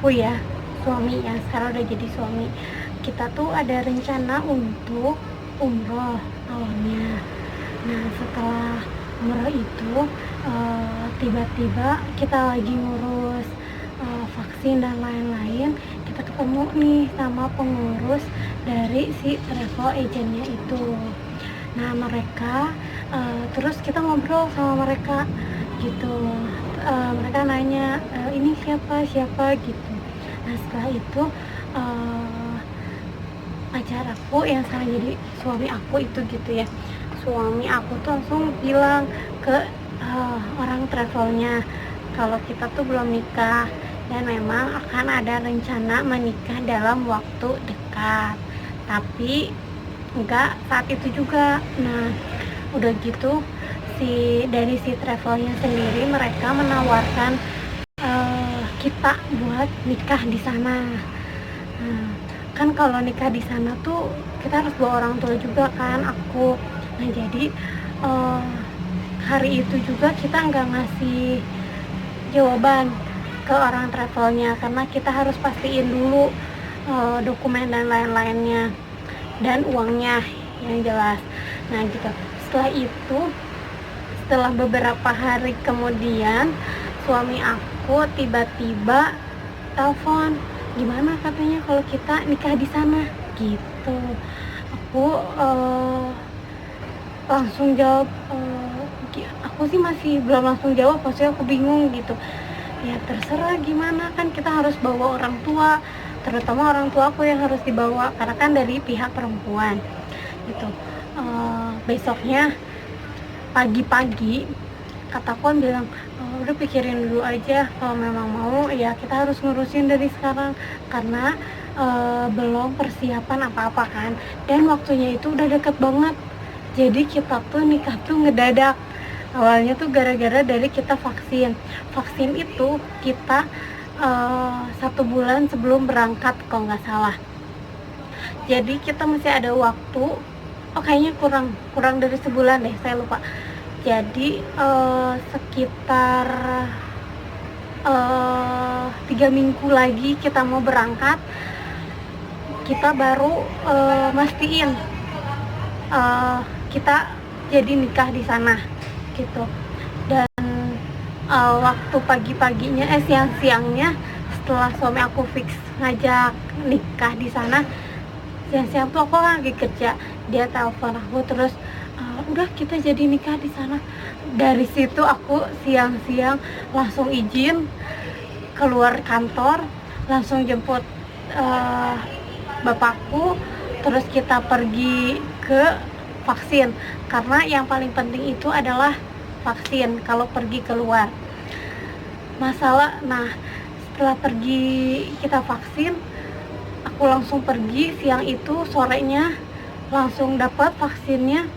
aku ya, suami ya, sekarang udah jadi suami. Kita tuh ada rencana untuk umroh awalnya. Nah setelah umroh itu tiba-tiba kita lagi ngurus vaksin dan lain-lain, kita ketemu nih sama pengurus dari si travel agentnya itu. Nah mereka terus kita ngobrol sama mereka gitu. Mereka nanya ini siapa gitu. Nah setelah itu pacar aku yang sekarang jadi suami aku itu gitu ya, suami aku tuh langsung bilang ke orang travelnya kalau kita tuh belum nikah dan memang akan ada rencana menikah dalam waktu dekat, tapi enggak saat itu juga. Nah udah gitu dari si travelnya sendiri mereka menawarkan kita buat nikah di sana. Nah, kan kalau nikah di sana tuh kita harus bawa orang tua juga kan aku. Nah jadi hari itu juga kita nggak ngasih jawaban ke orang travelnya karena kita harus pastiin dulu dokumen dan lain-lainnya dan uangnya yang jelas. Nah gitu. Setelah itu, setelah beberapa hari kemudian suami aku tiba-tiba telepon, gimana katanya kalau kita nikah di sana gitu. Aku langsung jawab, aku sih masih belum langsung jawab, maksudnya aku bingung gitu. Ya terserah gimana, kan kita harus bawa orang tua, terutama orang tua aku yang harus dibawa karena kan dari pihak perempuan gitu. Besoknya pagi-pagi kataku bilang udah pikirin dulu aja, kalau memang mau ya kita harus ngurusin dari sekarang karena belum persiapan apa-apa kan, dan waktunya itu udah deket banget. Jadi kita tuh nikah tuh ngedadak. Awalnya tuh gara-gara dari kita vaksin itu kita 1 bulan sebelum berangkat kalau nggak salah. Jadi kita masih ada waktu, kayaknya kurang dari sebulan deh, saya lupa. Jadi sekitar 3 minggu lagi kita mau berangkat, kita baru mastiin kita jadi nikah di sana gitu. Dan waktu pagi-paginya siang-siangnya setelah suami aku fix ngajak nikah di sana, siang-siang tuh aku lagi kerja, dia telepon aku terus udah kita jadi nikah di sana. Dari situ aku siang-siang langsung izin keluar kantor, langsung jemput bapakku, terus kita pergi ke vaksin karena yang paling penting itu adalah vaksin kalau pergi keluar. Nah setelah pergi kita vaksin, aku langsung pergi siang itu, sorenya langsung dapat vaksinnya.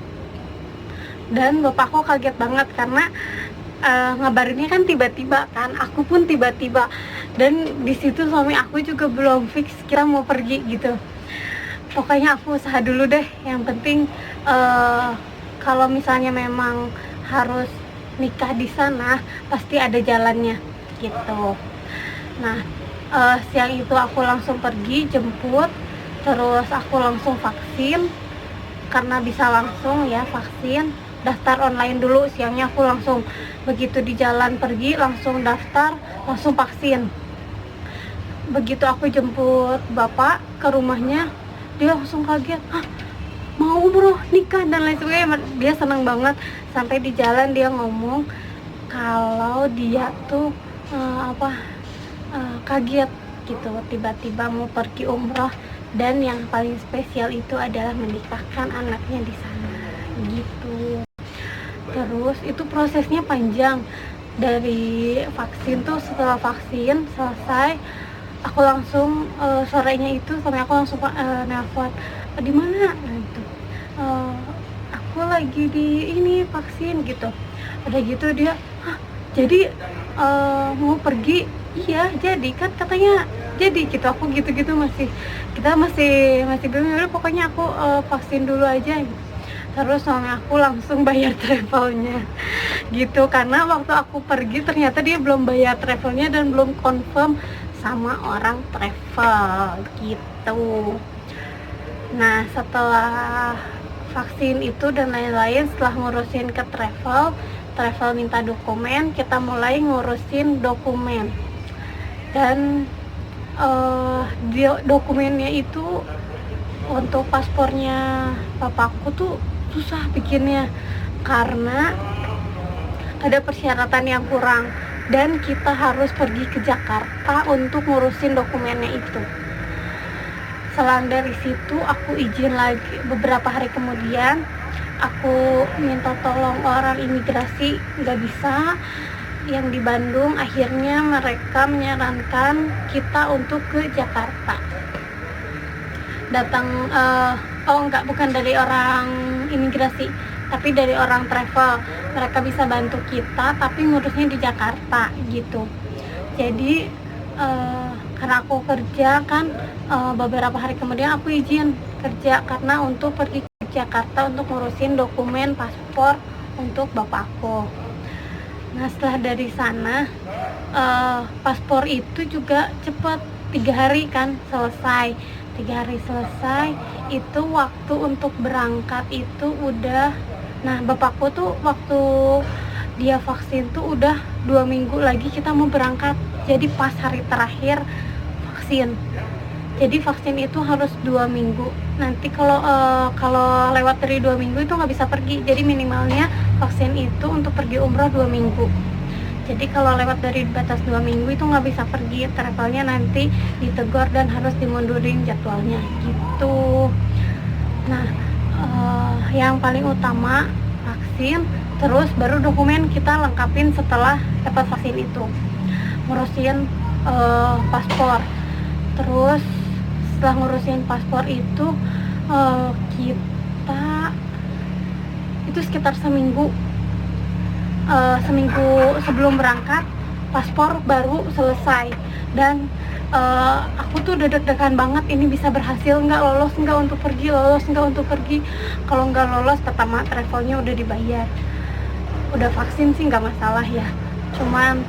Dan bapakku kaget banget karena ngabarinnya kan tiba-tiba kan, aku pun tiba-tiba, dan di situ suami aku juga belum fix kita mau pergi gitu. Pokoknya aku usaha dulu deh, yang penting kalau misalnya memang harus nikah di sana pasti ada jalannya gitu. Nah siang itu aku langsung pergi jemput, terus aku langsung vaksin karena bisa langsung ya vaksin. Daftar online dulu, siangnya aku langsung begitu di jalan pergi langsung daftar, langsung vaksin. Begitu aku jemput bapak ke rumahnya, dia langsung kaget, mau umroh, nikah dan lain sebagainya. Dia senang banget, sampai di jalan dia ngomong kalau dia tuh kaget gitu, tiba-tiba mau pergi umroh, dan yang paling spesial itu adalah menikahkan anaknya di sana gitu. Terus itu prosesnya panjang. Dari vaksin tuh, setelah vaksin selesai aku langsung sorenya itu sampai aku langsung nelpon, di mana gitu, aku lagi di ini vaksin gitu. Udah gitu dia, jadi mau pergi, iya jadi kan katanya jadi gitu. Aku gitu-gitu kita masih belum, udah pokoknya aku vaksin dulu aja gitu. Terus suami aku langsung bayar travelnya gitu, karena waktu aku pergi ternyata dia belum bayar travelnya dan belum confirm sama orang travel gitu. Nah, setelah vaksin itu dan lain-lain, setelah ngurusin ke travel minta dokumen, kita mulai ngurusin dokumen. Dan dokumennya itu untuk paspornya papaku tuh susah bikinnya karena ada persyaratan yang kurang dan kita harus pergi ke Jakarta untuk ngurusin dokumennya itu. Selang dari situ aku izin lagi, beberapa hari kemudian aku minta tolong orang imigrasi, nggak bisa, yang di Bandung. Akhirnya mereka menyarankan kita untuk ke Jakarta. Datang bukan dari orang imigrasi, tapi dari orang travel. Mereka bisa bantu kita, tapi ngurusnya di Jakarta gitu. Jadi karena aku kerja kan, beberapa hari kemudian aku izin kerja karena untuk pergi ke Jakarta untuk ngurusin dokumen paspor untuk bapakku. Nah, setelah dari sana paspor itu juga cepat, 3 hari kan selesai. 3 hari selesai, itu waktu untuk berangkat itu udah, nah bapakku tuh waktu dia vaksin tuh udah 2 minggu lagi kita mau berangkat, jadi pas hari terakhir vaksin. Jadi vaksin itu harus 2 minggu. Nanti kalau lewat dari 2 minggu itu nggak bisa pergi. Jadi minimalnya vaksin itu untuk pergi umroh 2 minggu. Jadi kalau lewat dari batas 2 minggu itu nggak bisa pergi, travelnya nanti ditegur dan harus dimundurin jadwalnya gitu. Nah, yang paling utama vaksin, terus baru dokumen kita lengkapin setelah dapat vaksin itu. Ngurusin paspor. Terus setelah ngurusin paspor itu kita itu sekitar seminggu sebelum berangkat paspor baru selesai. Dan aku tuh udah deg-degan banget, ini bisa berhasil nggak, lolos nggak untuk pergi. Kalau nggak lolos, pertama travelnya udah dibayar, udah vaksin sih nggak masalah ya, cuman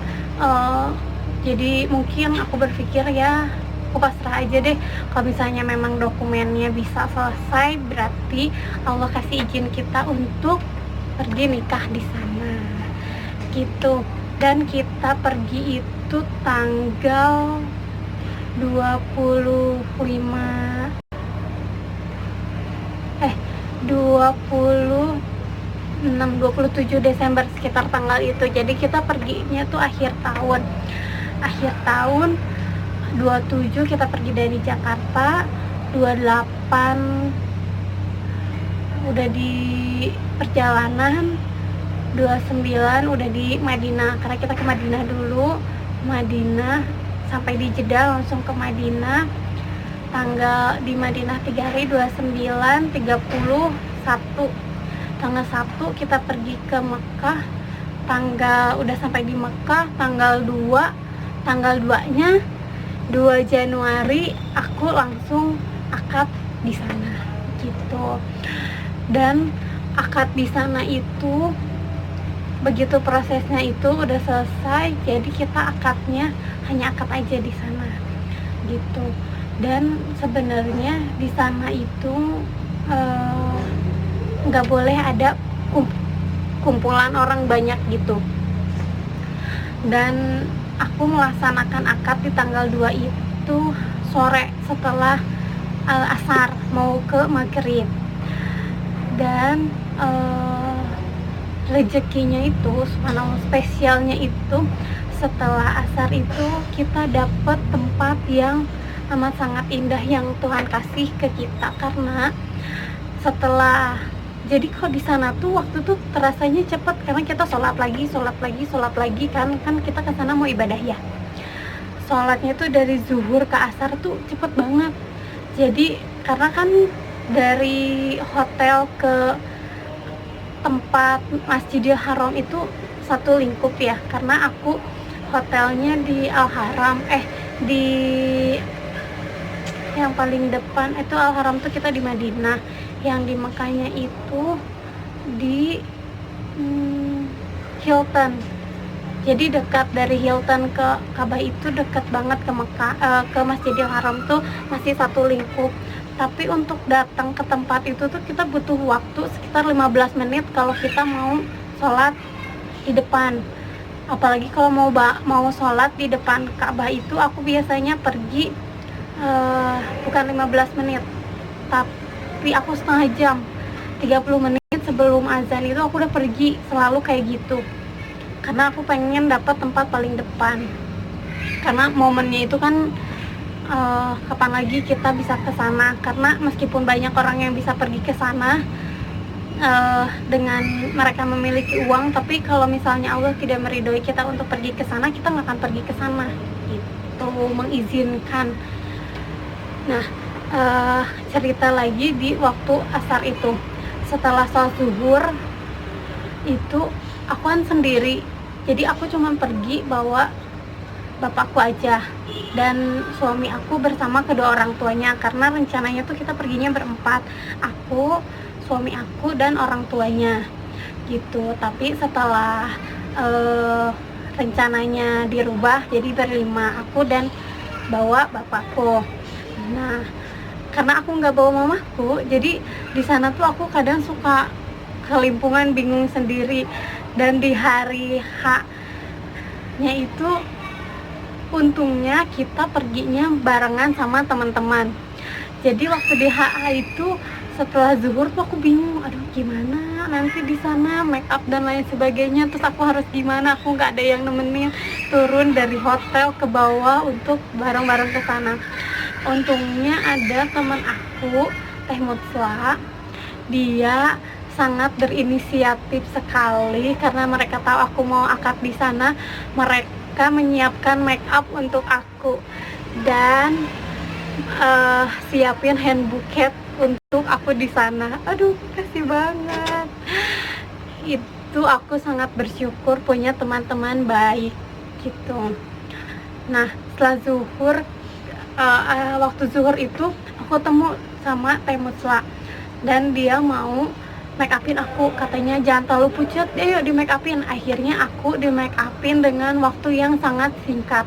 jadi mungkin aku berpikir ya aku pasrah aja deh. Kalau misalnya memang dokumennya bisa selesai, berarti Allah kasih izin kita untuk pergi nikah di sana gitu. Dan kita pergi itu tanggal 27 Desember, sekitar tanggal itu. Jadi kita perginya tuh akhir tahun 27 kita pergi dari Jakarta, 28 udah di perjalanan, 29 udah di Madinah, karena kita ke Madinah dulu. Madinah sampai di Jeddah, langsung ke Madinah. Tanggal di Madinah 3 hari, 29, 30, 1. Tanggal 1 kita pergi ke Mekah. Udah sampai di Mekah tanggal 2-nya 2 Januari aku langsung akad di sana gitu. Dan akad di sana itu begitu prosesnya itu udah selesai, jadi kita akadnya hanya akad aja di sana gitu. Dan sebenarnya di sana itu nggak boleh ada kumpulan orang banyak gitu. Dan aku melaksanakan akad di tanggal 2 itu sore setelah asar mau ke maghrib. Dan rezekinya itu, subhanallah, spesialnya itu setelah asar itu kita dapat tempat yang amat sangat indah yang Tuhan kasih ke kita. Karena jadi kalau di sana tuh waktu tuh terasanya cepet karena kita sholat lagi kan kita ke sana mau ibadah ya. Sholatnya tuh dari zuhur ke asar tuh cepet banget. Jadi karena kan dari hotel ke tempat Masjidil Haram itu satu lingkup ya, karena aku hotelnya di Al Haram, di yang paling depan itu Al Haram tuh kita di Madinah, yang di Mekahnya itu di Hilton Jadi dekat dari Hilton ke Ka'bah itu dekat banget ke Mekah, ke Masjidil Haram tuh masih satu lingkup. Tapi untuk datang ke tempat itu tuh kita butuh waktu sekitar 15 menit kalau kita mau sholat di depan. Apalagi kalau mau sholat di depan Ka'bah itu aku biasanya pergi bukan 15 menit, tapi aku setengah jam, 30 menit sebelum azan itu aku udah pergi, selalu kayak gitu. Karena aku pengen dapat tempat paling depan. Karena momennya itu kan kapan lagi kita bisa ke sana, karena meskipun banyak orang yang bisa pergi ke sana dengan mereka memiliki uang, tapi kalau misalnya Allah tidak meridhoi kita untuk pergi ke sana, kita nggak akan pergi ke sana itu mengizinkan. Nah, cerita lagi di waktu asar itu, setelah sholat zuhur itu aku kan sendiri, jadi aku cuma pergi bawa bapakku aja dan suami aku bersama kedua orang tuanya, karena rencananya tuh kita perginya berempat, aku, suami aku, dan orang tuanya gitu. Tapi setelah rencananya dirubah jadi berlima, aku dan bawa bapakku. Nah, karena aku nggak bawa mamaku, jadi di sana tuh aku kadang suka kelimpungan, bingung sendiri. Dan di hari H-nya itu untungnya kita perginya barengan sama teman-teman. Jadi waktu di HA itu setelah zuhur tuh aku bingung, aduh gimana nanti di sana make up dan lain sebagainya, terus aku harus gimana, aku nggak ada yang nemenin turun dari hotel ke bawah untuk bareng-bareng ke sana. Untungnya ada teman aku, Teh Mutsla, dia sangat berinisiatif sekali karena mereka tahu aku mau akad di sana. Mereka menyiapkan make up untuk aku dan siapin hand bouquet untuk aku di sana. Aduh, kasih banget. Itu aku sangat bersyukur punya teman-teman baik gitu. Nah, setelah zuhur, waktu zuhur itu aku temu sama Teh Mutsla dan dia mau make upin aku, katanya jangan terlalu pucat deh, yuk di make upin. Akhirnya aku di make upin dengan waktu yang sangat singkat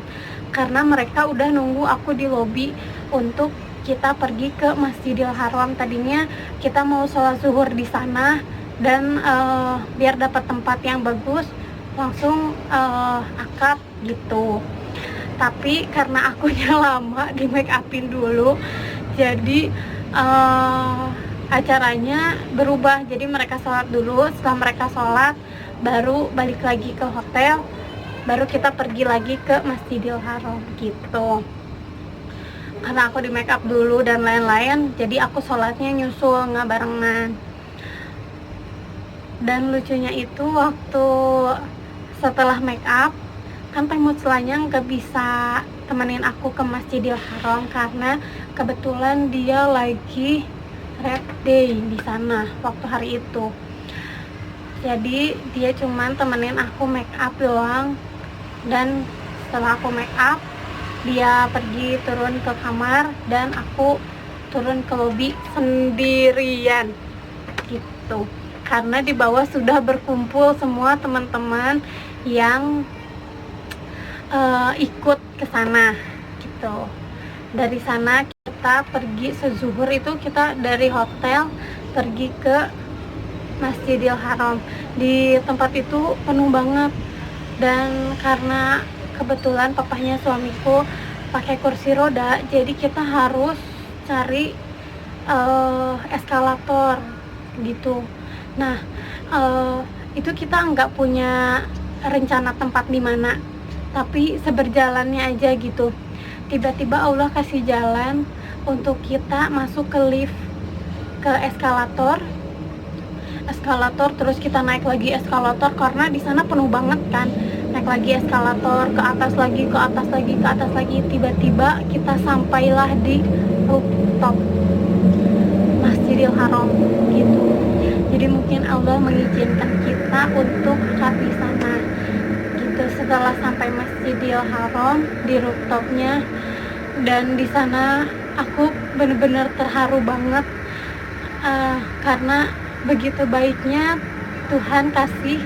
karena mereka udah nunggu aku di lobi untuk kita pergi ke Masjidil Haram. Tadinya kita mau sholat zuhur di sana dan biar dapat tempat yang bagus langsung akad gitu. Tapi karena akunya lama di make upin dulu, jadi acaranya berubah. Jadi mereka sholat dulu, setelah mereka sholat baru balik lagi ke hotel, baru kita pergi lagi ke Masjidil Haram gitu. Karena aku di make up dulu dan lain-lain, jadi aku sholatnya nyusul, nggak barengan. Dan lucunya itu waktu setelah make up kan Teh Mutslanya nggak bisa temenin aku ke Masjidil Haram karena kebetulan dia lagi red day di sana waktu hari itu. Jadi dia cuman temenin aku make up doang, dan setelah aku make up dia pergi turun ke kamar dan aku turun ke lobi sendirian gitu. Karena di bawah sudah berkumpul semua teman-teman yang ikut ke sana gitu. Dari sana kita pergi sezuhur itu, kita dari hotel pergi ke Masjidil Haram. Di tempat itu penuh banget, dan karena kebetulan papahnya suamiku pakai kursi roda, jadi kita harus cari eskalator gitu. Nah, itu kita nggak punya rencana tempat di mana, tapi seberjalannya aja gitu. Tiba-tiba Allah kasih jalan untuk kita masuk ke lift, ke eskalator, terus kita naik lagi eskalator karena di sana penuh banget kan. Naik lagi eskalator, ke atas lagi, ke atas lagi, ke atas lagi. Tiba-tiba kita sampailah di rooftop Masjidil Haram gitu. Jadi mungkin Allah mengizinkan kita untuk akad di sana. Setelah sampai Masjidil Haram di rooftopnya, dan di sana aku benar-benar terharu banget karena begitu baiknya Tuhan kasih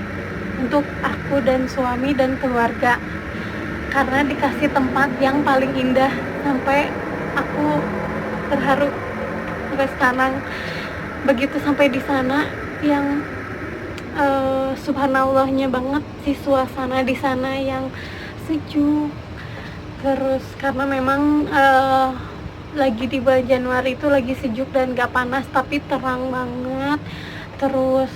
untuk aku dan suami dan keluarga, karena dikasih tempat yang paling indah sampai aku terharu sampai sekarang. Begitu sampai di sana, yang subhanallahnya banget si suasana di sana yang sejuk. Terus karena memang lagi di bulan Januari itu lagi sejuk dan gak panas tapi terang banget. Terus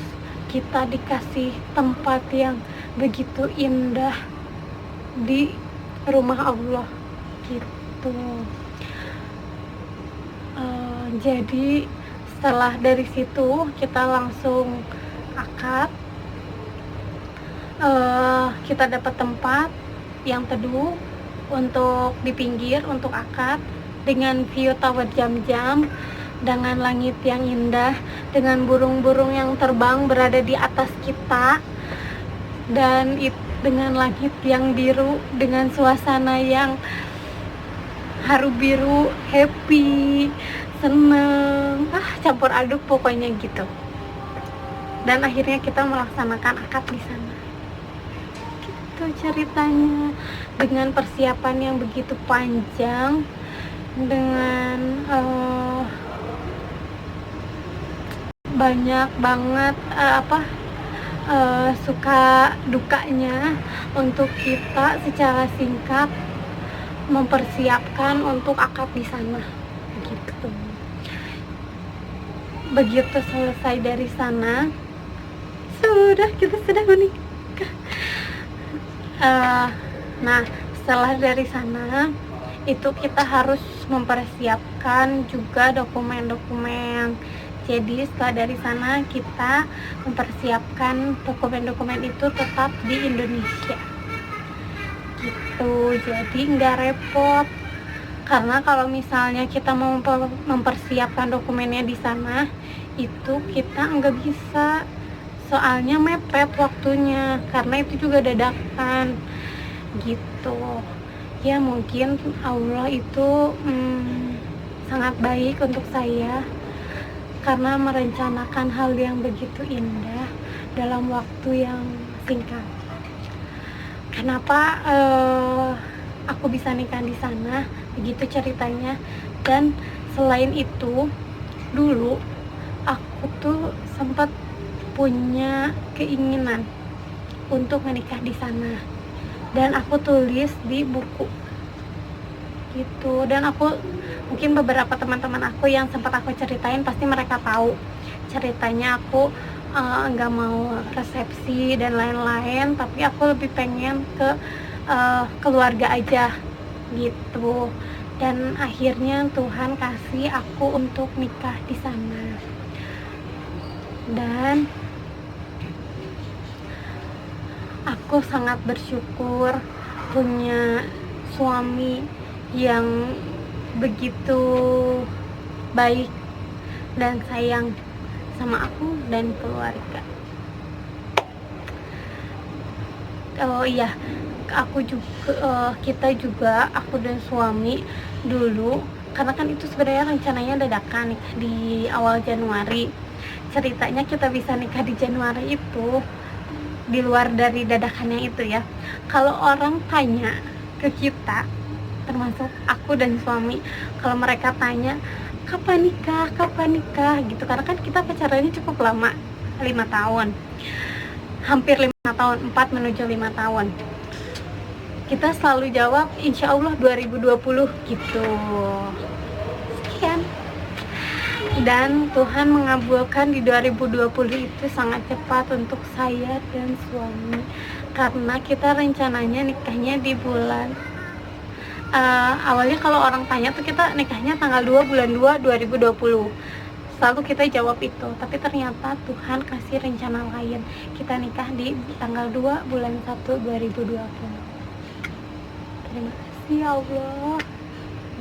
kita dikasih tempat yang begitu indah di rumah Allah gitu. Jadi setelah dari situ kita langsung akad. Kita dapat tempat yang teduh untuk di pinggir untuk akad, dengan view tower Jam-Jam, dengan langit yang indah, dengan burung-burung yang terbang berada di atas kita, dan dengan langit yang biru, dengan suasana yang haru biru, happy, seneng, campur aduk pokoknya gitu. Dan akhirnya kita melaksanakan akad di sana. Gitu ceritanya, dengan persiapan yang begitu panjang, dengan banyak banget suka dukanya untuk kita secara singkat mempersiapkan untuk akad di sana gitu. Begitu selesai dari sana, kita sudah menikah. Nah, setelah dari sana itu kita harus mempersiapkan juga dokumen-dokumen. Jadi setelah dari sana kita mempersiapkan dokumen-dokumen itu tetap di Indonesia gitu. Jadi nggak repot, karena kalau misalnya kita mau mempersiapkan dokumennya di sana itu kita nggak bisa, soalnya mepet waktunya, karena itu juga dadakan gitu. Ya mungkin Allah itu sangat baik untuk saya karena merencanakan hal yang begitu indah dalam waktu yang singkat. Kenapa aku bisa nikah di sana, begitu ceritanya. Dan selain itu, dulu aku tuh sempat punya keinginan untuk menikah di sana, dan aku tulis di buku gitu. Dan aku mungkin beberapa teman-teman aku yang sempat aku ceritain pasti mereka tahu ceritanya. Aku nggak mau resepsi dan lain-lain, tapi aku lebih pengen ke keluarga aja gitu. Dan akhirnya Tuhan kasih aku untuk nikah di sana. Dan aku sangat bersyukur punya suami yang begitu baik dan sayang sama aku dan keluarga. Oh iya, kita juga, aku dan suami dulu, karena kan itu sebenarnya rencananya dadakan nikah di awal Januari. Ceritanya kita bisa nikah di Januari itu di luar dari dadakannya itu ya. Kalau orang tanya ke kita, termasuk aku dan suami, kalau mereka tanya kapan nikah gitu, karena kan kita pacarannya cukup lama, 5 tahun, hampir 5 tahun, 4 menuju 5 tahun. Kita selalu jawab insya Allah 2020 gitu. Sekian. Dan Tuhan mengabulkan di 2020 itu sangat cepat untuk saya dan suami, karena kita rencananya nikahnya di bulan awalnya kalau orang tanya tuh kita nikahnya tanggal 2 bulan 2 2020, selalu kita jawab itu. Tapi ternyata Tuhan kasih rencana lain, kita nikah di tanggal 2 bulan 1 2020. Terima kasih ya Allah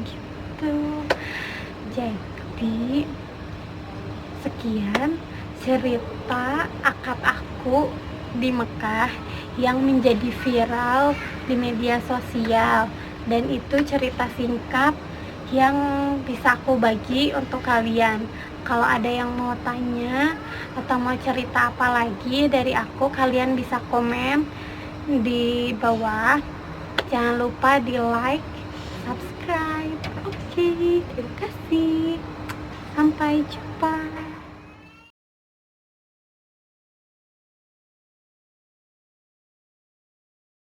gitu. Jadi sekian cerita akad aku di Mekah yang menjadi viral di media sosial. Dan itu cerita singkat yang bisa aku bagi untuk kalian. Kalau ada yang mau tanya atau mau cerita apa lagi dari aku, kalian bisa komen di bawah. Jangan lupa di like, subscribe. Oke, terima kasih. Sampai jumpa.